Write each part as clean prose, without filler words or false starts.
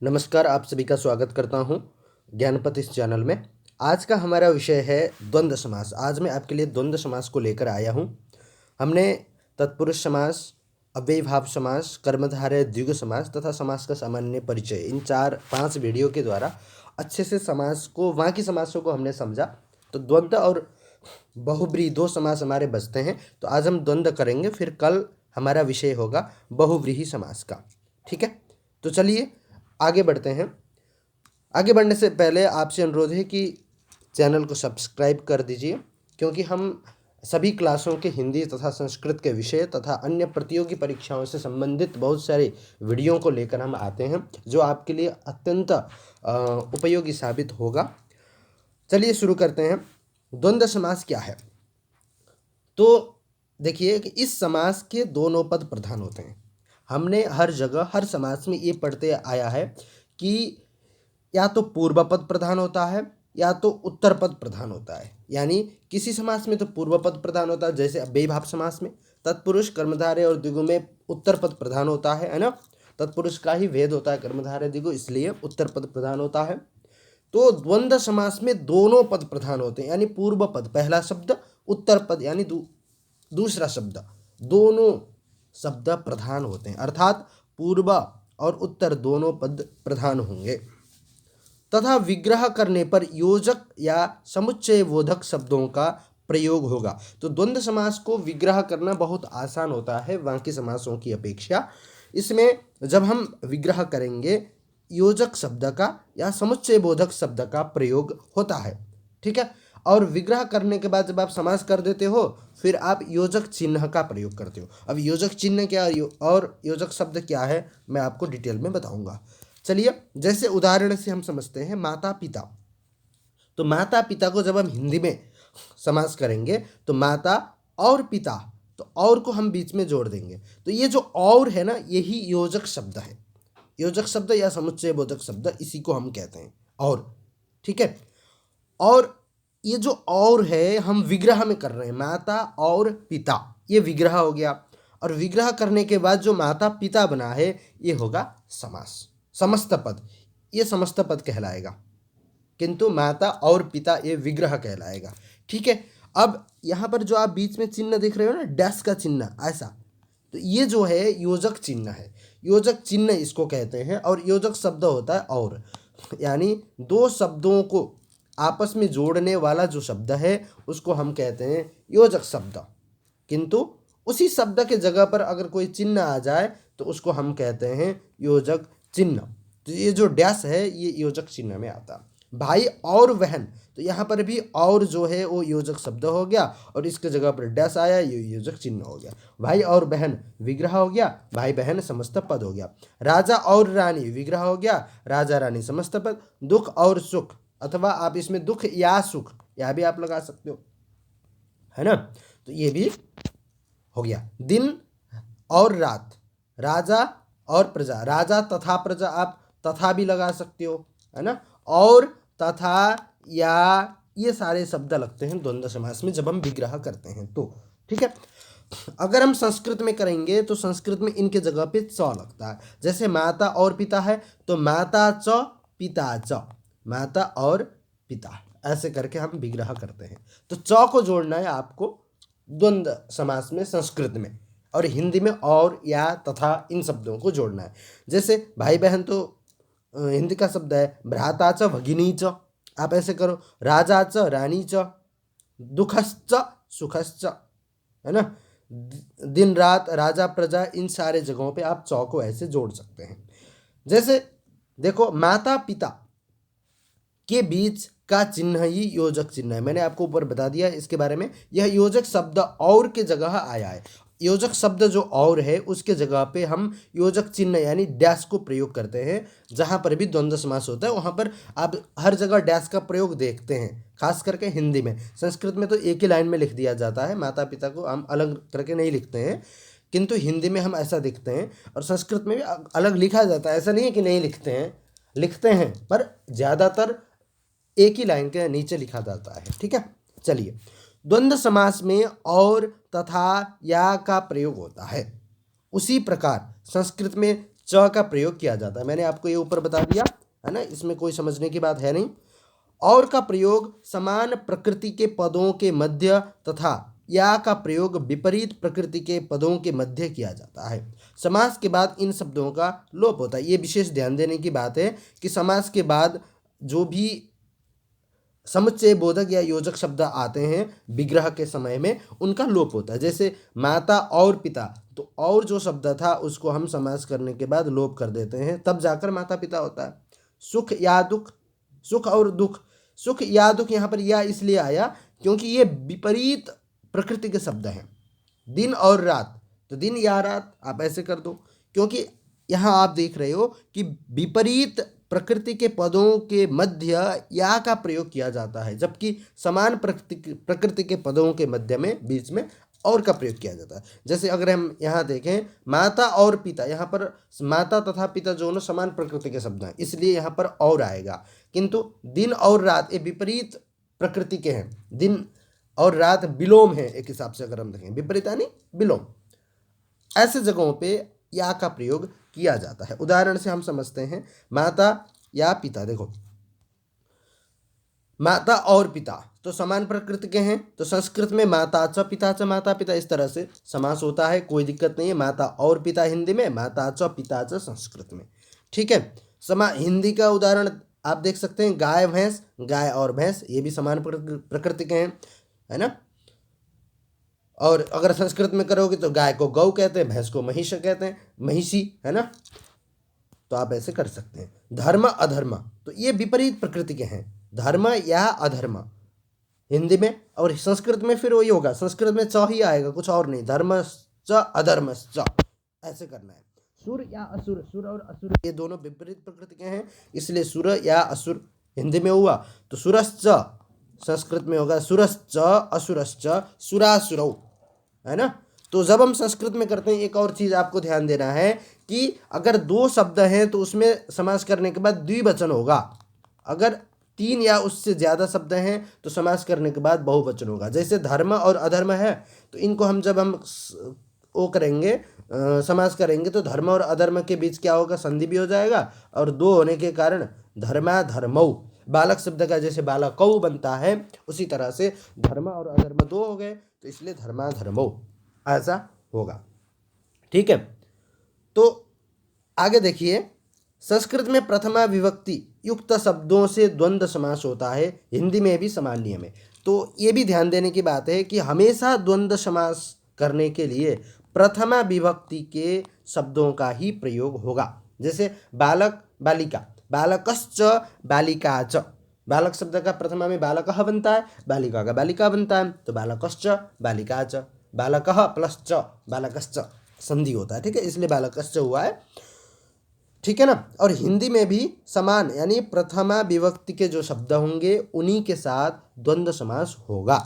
नमस्कार, आप सभी का स्वागत करता हूँ ज्ञानपथ इस चैनल में। आज का हमारा विषय है द्वंद्व समास। आज मैं आपके लिए द्वंद्व समास को लेकर आया हूँ। हमने तत्पुरुष समास, अव्ययीभाव समास, कर्मधारय द्विगु समास तथा समास का सामान्य परिचय, इन 4-5 वीडियो के द्वारा अच्छे से समास को, वहाँ की समासों को हमने समझा। तो द्वंद्व और बहुव्रीहि 2 समास हमारे बचते हैं। तो आज हम द्वंद्व करेंगे, फिर कल हमारा विषय होगा बहुव्रीहि समास का। ठीक है, तो चलिए आगे बढ़ते हैं। आगे बढ़ने से पहले आपसे अनुरोध है कि चैनल को सब्सक्राइब कर दीजिए, क्योंकि हम सभी क्लासों के हिंदी तथा संस्कृत के विषय तथा अन्य प्रतियोगी परीक्षाओं से संबंधित बहुत सारे वीडियो को लेकर हम आते हैं, जो आपके लिए अत्यंत उपयोगी साबित होगा। चलिए शुरू करते हैं। द्वंद्व समास क्या है? तो देखिए कि इस समास के दोनों पद प्रधान होते हैं। हमने हर जगह हर समास में ये पढ़ते आया है कि या तो पूर्व पद प्रधान होता है या तो उत्तर पद प्रधान होता है। यानी किसी समास में तो पूर्व पद प्रधान होता है, जैसे अव्ययीभाव समास में तत्पुरुष, कर्मधारय और द्विगु में उत्तर पद प्रधान होता है ना। तत्पुरुष का ही भेद होता है कर्मधारय द्विगु, इसलिए उत्तर पद प्रधान होता है। तो द्वंद्व समास में दोनों पद प्रधान होते हैं, यानी पूर्व पद पहला शब्द, उत्तर पद यानी दूसरा शब्द, दोनों शब्द प्रधान होते हैं। अर्थात पूर्व और उत्तर दोनों पद प्रधान होंगे तथा विग्रह करने पर योजक या समुच्चय बोधक शब्दों का प्रयोग होगा। तो द्वंद्व समास को विग्रह करना बहुत आसान होता है बाकी समासों की अपेक्षा। इसमें जब हम विग्रह करेंगे, योजक शब्द का या समुच्चय बोधक शब्द का प्रयोग होता है। ठीक है, और विग्रह करने के बाद जब आप समास कर देते हो, फिर आप योजक चिन्ह का प्रयोग करते हो। अब योजक चिन्ह क्या और योजक शब्द क्या है, मैं आपको डिटेल में बताऊंगा। चलिए, जैसे उदाहरण से हम समझते हैं माता पिता। तो माता पिता को जब हम हिंदी में समास करेंगे तो माता और पिता, तो और को हम बीच में जोड़ देंगे। तो ये जो और है ना, यही योजक शब्द है। योजक शब्द या समुच्चय बोधक शब्द, इसी को हम कहते हैं और। ठीक है, और ये जो और है हम विग्रह में कर रहे हैं, माता और पिता, ये विग्रह हो गया। और विग्रह करने के बाद जो माता पिता बना है, ये होगा समास, समस्त पद, ये समस्त पद कहलाएगा। किंतु माता और पिता ये विग्रह कहलाएगा। ठीक है, अब यहाँ पर जो आप बीच में चिन्ह देख रहे हो ना, डैश का चिन्ह ऐसा, तो ये जो है योजक चिन्ह है। योजक चिन्ह इसको कहते हैं। और योजक शब्द होता है और, यानी दो शब्दों को आपस में जोड़ने वाला जो शब्द है उसको हम कहते हैं योजक शब्द। किंतु उसी शब्द के जगह पर अगर कोई चिन्ह आ जाए तो उसको हम कहते हैं योजक चिन्ह। तो ये जो डैश है ये योजक चिन्ह में आता। भाई और बहन, तो यहाँ पर भी और जो है वो योजक शब्द हो गया और इसके जगह पर डैश आया, ये योजक चिन्ह हो गया। भाई और बहन विग्रह हो गया, भाई बहन समस्त पद हो गया। राजा और रानी विग्रह हो गया, राजा रानी समस्त पद। दुख और सुख, अथवा आप इसमें दुख या सुख यह भी आप लगा सकते हो, है ना, तो ये भी हो गया। दिन और रात, राजा और प्रजा, राजा तथा प्रजा, आप तथा भी लगा सकते हो, है ना। और तथा या, ये सारे शब्द लगते हैं द्वंद्व समास में जब हम विग्रह करते हैं तो। ठीक है, अगर हम संस्कृत में करेंगे तो संस्कृत में इनके जगह पे च लगता है। जैसे माता और पिता है तो माता च पिता च, माता और पिता, ऐसे करके हम विग्रह करते हैं। तो च को जोड़ना है आपको द्वंद्व समास में संस्कृत में, और हिंदी में और या तथा इन शब्दों को जोड़ना है। जैसे भाई बहन तो हिंदी का शब्द है भ्राता च भगिनी च, आप ऐसे करो राजा च रानी च, दुखश्च सुखश्च, है ना। दिन रात, राजा प्रजा, इन सारे जगहों पे आप च को ऐसे जोड़ सकते हैं। जैसे देखो माता पिता के बीच का चिन्ह ही योजक चिन्ह है। मैंने आपको ऊपर बता दिया इसके बारे में। यह योजक शब्द और के जगह आया है। योजक शब्द जो और है उसके जगह पे हम योजक चिन्ह यानी डैश को प्रयोग करते हैं। जहाँ पर भी द्वंद्व समास होता है वहाँ पर आप हर जगह डैश का प्रयोग देखते हैं, खास करके हिंदी में। संस्कृत में तो एक ही लाइन में लिख दिया जाता है, माता पिता को हम अलग करके नहीं लिखते हैं, किंतु हिंदी में हम ऐसा दिखते हैं। और संस्कृत में भी अलग लिखा जाता है, ऐसा नहीं है कि नहीं लिखते हैं, लिखते हैं, पर ज़्यादातर एक ही लाइन के नीचे लिखा जाता है। ठीक है, चलिए, द्वंद्व समास में और तथा या का प्रयोग होता है। उसी प्रकार संस्कृत में च का प्रयोग किया जाता है। मैंने आपको ये ऊपर बता दिया है ना, इसमें कोई समझने की बात है नहीं। और का प्रयोग समान प्रकृति के पदों के मध्य तथा या का प्रयोग विपरीत प्रकृति के पदों के मध्य किया जाता है। समास के बाद इन शब्दों का लोप होता है। ये विशेष ध्यान देने की बात है कि समास के बाद जो भी समुच्चय बोधक या योजक शब्द आते हैं विग्रह के समय में, उनका लोप होता है। जैसे माता और पिता, तो और जो शब्द था उसको हम समास करने के बाद लोप कर देते हैं, तब जाकर माता पिता होता है। सुख या दुख, सुख और दुख, सुख या दुख यहाँ पर या इसलिए आया क्योंकि ये विपरीत प्रकृति के शब्द हैं। दिन और रात, तो दिन या रात आप ऐसे कर दो, क्योंकि यहाँ आप देख रहे हो कि विपरीत प्रकृति के पदों के मध्य या का प्रयोग किया जाता है, जबकि समान प्रकृति के पदों के मध्य में बीच में और का प्रयोग किया जाता है। जैसे अगर हम यहाँ देखें माता और पिता, यहाँ पर माता तथा पिता दोनों समान प्रकृति के शब्द हैं, इसलिए यहाँ पर और आएगा। किंतु दिन और रात ये विपरीत प्रकृति के हैं, दिन और रात विलोम है एक हिसाब से, अगर हम देखें विपरीत यानी विलोम, ऐसे जगहों पे या का प्रयोग किया जाता है। उदाहरण से हम समझते हैं माता या पिता। देखो माता और पिता तो समान प्रकृति के हैं, तो संस्कृत में माता च पिता च माता पिता इस तरह से समास होता है, कोई दिक्कत नहीं है। माता और पिता हिंदी में, माता च पिता च संस्कृत में, ठीक है। हिंदी का उदाहरण आप देख सकते हैं, गाय भैंस, गाय और भैंस ये भी समान प्रकृति के हैं, है ना। और अगर संस्कृत में करोगे तो गाय को गौ कहते हैं, भैंस को महिष कहते हैं, महिषी, है ना। तो आप ऐसे कर सकते हैं। धर्म अधर्म, तो ये विपरीत प्रकृति के हैं, धर्म या अधर्म हिंदी में, और संस्कृत में फिर वही होगा, संस्कृत में च ही आएगा, कुछ और नहीं, धर्म च अधर्म च, ऐसे करना है। सुर या असुर, सुर और असुर ये दोनों विपरीत प्रकृति के हैं, इसलिए सुर या असुर हिंदी में हुआ तो सुरश्च संस्कृत में होगा सुरश्च असुरश्च सुरासुरौ, है ना। तो जब हम संस्कृत में करते हैं, एक और चीज़ आपको ध्यान देना है कि अगर दो शब्द हैं तो उसमें समास करने के बाद द्विवचन होगा, अगर तीन या उससे ज़्यादा शब्द हैं तो समास करने के बाद बहुवचन होगा। जैसे धर्म और अधर्म है, तो इनको हम जब हम वो करेंगे समास करेंगे तो धर्म और अधर्म के बीच क्या होगा, संधि भी हो जाएगा, और दो होने के कारण धर्मा धर्मौ, बालक शब्द का जैसे बालकौ बनता है, उसी तरह से धर्म और अधर्म दो हो गए, तो इसलिए धर्मा धर्मौ ऐसा होगा, ठीक है। तो आगे देखिए, संस्कृत में प्रथमा विभक्ति युक्त शब्दों से द्वंद्व समास होता है, हिंदी में भी समान नियम है। तो ये भी ध्यान देने की बात है कि हमेशा द्वंद्व समास करने के लिए प्रथमा विभक्ति के शब्दों का ही प्रयोग होगा। जैसे बालक बालिका, बालकश्च बालिकाच, बालक शब्द का प्रथमा में बालकः बनता है, बालिका का बालिका बनता है, तो बालकश्च बालिकाच, बालकः प्लस च बालकश्च संधि होता है, ठीक है, इसलिए बालकश्च हुआ है, ठीक है ना। और हिंदी में भी समान, यानी प्रथमा विभक्ति के जो शब्द होंगे उन्हीं के साथ द्वंद्व समास होगा,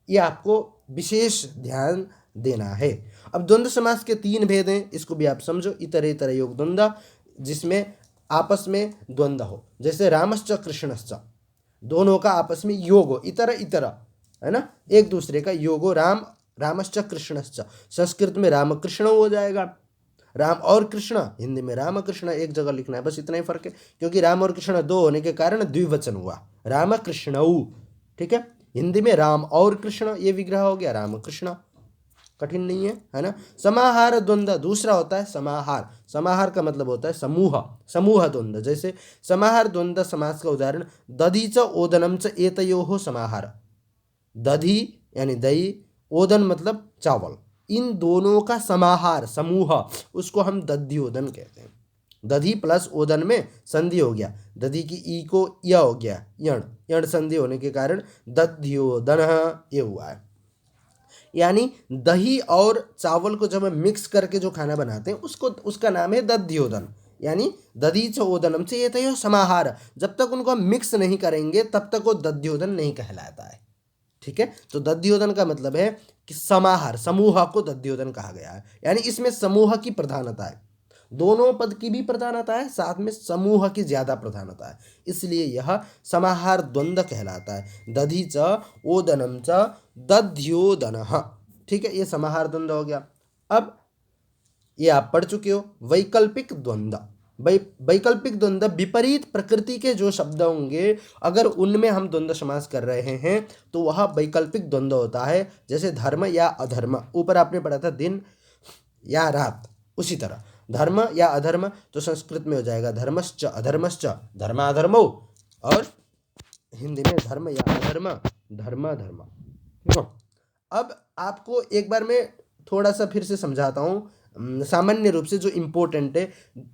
ये आपको विशेष ध्यान देना है। अब द्वंद्व समास के तीन भेद हैं, इसको भी आप समझो। इतर इतर योग द्वंद्व, जिसमें आपस में द्वंद्व हो, जैसे रामश्च कृष्णश्च, दोनों का आपस में योग हो, इतर इतर, है ना, एक दूसरे का योग हो। राम रामश्च कृष्णश्च, संस्कृत में राम कृष्ण हो जाएगा, राम और कृष्ण, हिंदी में राम कृष्ण एक जगह लिखना है, बस इतना ही फर्क है, क्योंकि राम और कृष्ण दो होने के कारण द्विवचन हुआ, राम कृष्णऊ, ठीक है। हिंदी में राम और कृष्ण ये विग्रह हो गया, राम कृष्ण, कठिन नहीं है, है ना। समाहार द्वंद्व दूसरा होता है समाहार, समाहार का मतलब होता है समूह, समूह द्वंद्व। जैसे समाहार द्वंद्व समास का उदाहरण दधि च ओदनम च एतयोः समाहार, दधि यानी दही, ओदन मतलब चावल, इन दोनों का समाहार समूह, उसको हम दध्योदन कहते हैं। दधि प्लस ओदन में संधि हो गया, दधि की ई को य हो गया, यण, यण संधि होने के कारण दध्योदन ये हुआ है। यानी दही और चावल को जब हम मिक्स करके जो खाना बनाते हैं उसको, उसका नाम है दध्योदन, यानी दधि च ओदनम से ये तो समाहार, जब तक उनको हम मिक्स नहीं करेंगे तब तक वो दध्योदन नहीं कहलाता है, ठीक है। तो दध्योदन का मतलब है कि समाहार, समूह को दध्योदन कहा गया है, यानी इसमें समूह की प्रधानता है, दोनों पद की भी प्रधानता है, साथ में समूह की ज्यादा प्रधानता है, इसलिए यह समाहार द्वंद्व कहलाता है। दधि च ओदनम च दध्योदन, ठीक है, ये समाहार द्वंद्व हो गया। अब ये आप पढ़ चुके हो। वैकल्पिक द्वंद्व, वैकल्पिक द्वंद्व विपरीत प्रकृति के जो शब्द होंगे अगर उनमें हम द्वंद्व समास कर रहे हैं तो वह वैकल्पिक द्वंद्व होता है। जैसे धर्म या अधर्म, ऊपर आपने पढ़ा था दिन या रात, उसी तरह धर्म या अधर्म तो संस्कृत में हो जाएगा धर्मश्च अधर्मश्च, धर्माधर्मो, और हिंदी में धर्म या अधर्म, धर्माधर्म। ठीक है। अब आपको एक बार मैं थोड़ा सा फिर से समझाता हूँ सामान्य रूप से जो इम्पोर्टेंट है।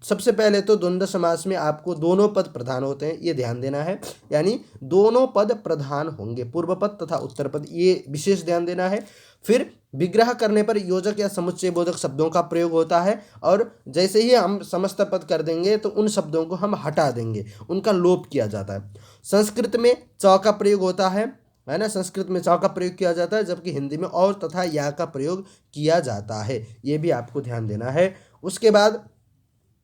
सबसे पहले तो द्वंद्व समास में आपको दोनों पद प्रधान होते हैं, ये ध्यान देना है, यानी दोनों पद प्रधान होंगे, पूर्व पद तथा उत्तर पद, ये विशेष ध्यान देना है। फिर विग्रह करने पर योजक या समुच्चय बोधक शब्दों का प्रयोग होता है, और जैसे ही हम समस्त पद कर देंगे तो उन शब्दों को हम हटा देंगे, उनका लोप किया जाता है। संस्कृत में च का प्रयोग होता है ना, संस्कृत में च का प्रयोग किया जाता है, जबकि हिंदी में और तथा या का प्रयोग किया जाता है, ये भी आपको ध्यान देना है। उसके बाद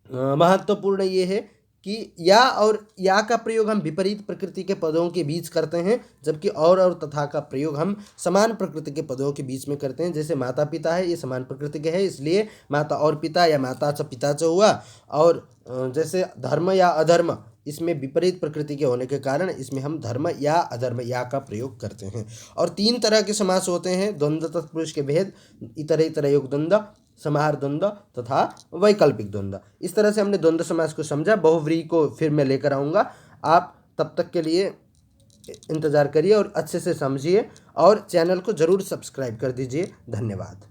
महत्वपूर्ण ये है कि या और या का प्रयोग हम विपरीत प्रकृति के पदों के बीच करते हैं, जबकि और तथा का प्रयोग हम समान प्रकृति के पदों के बीच में करते हैं। जैसे माता पिता है, ये समान प्रकृति के है, इसलिए माता और पिता या माता च पिता च हुआ। और जैसे धर्म या अधर्म, इसमें विपरीत प्रकृति के होने के कारण इसमें हम धर्म या अधर्म या का प्रयोग करते हैं। और 3 तरह के समास होते हैं, द्वंद्व तत्पुरुष के भेद, इतरेतरयोग द्वंद्व, समाहार द्वंद्व तथा वैकल्पिक द्वंद्व। इस तरह से हमने द्वंद्व समास को समझा। बहुव्रीहि को फिर मैं लेकर आऊँगा, आप तब तक के लिए इंतज़ार करिए और अच्छे से समझिए, और चैनल को ज़रूर सब्सक्राइब कर दीजिए। धन्यवाद।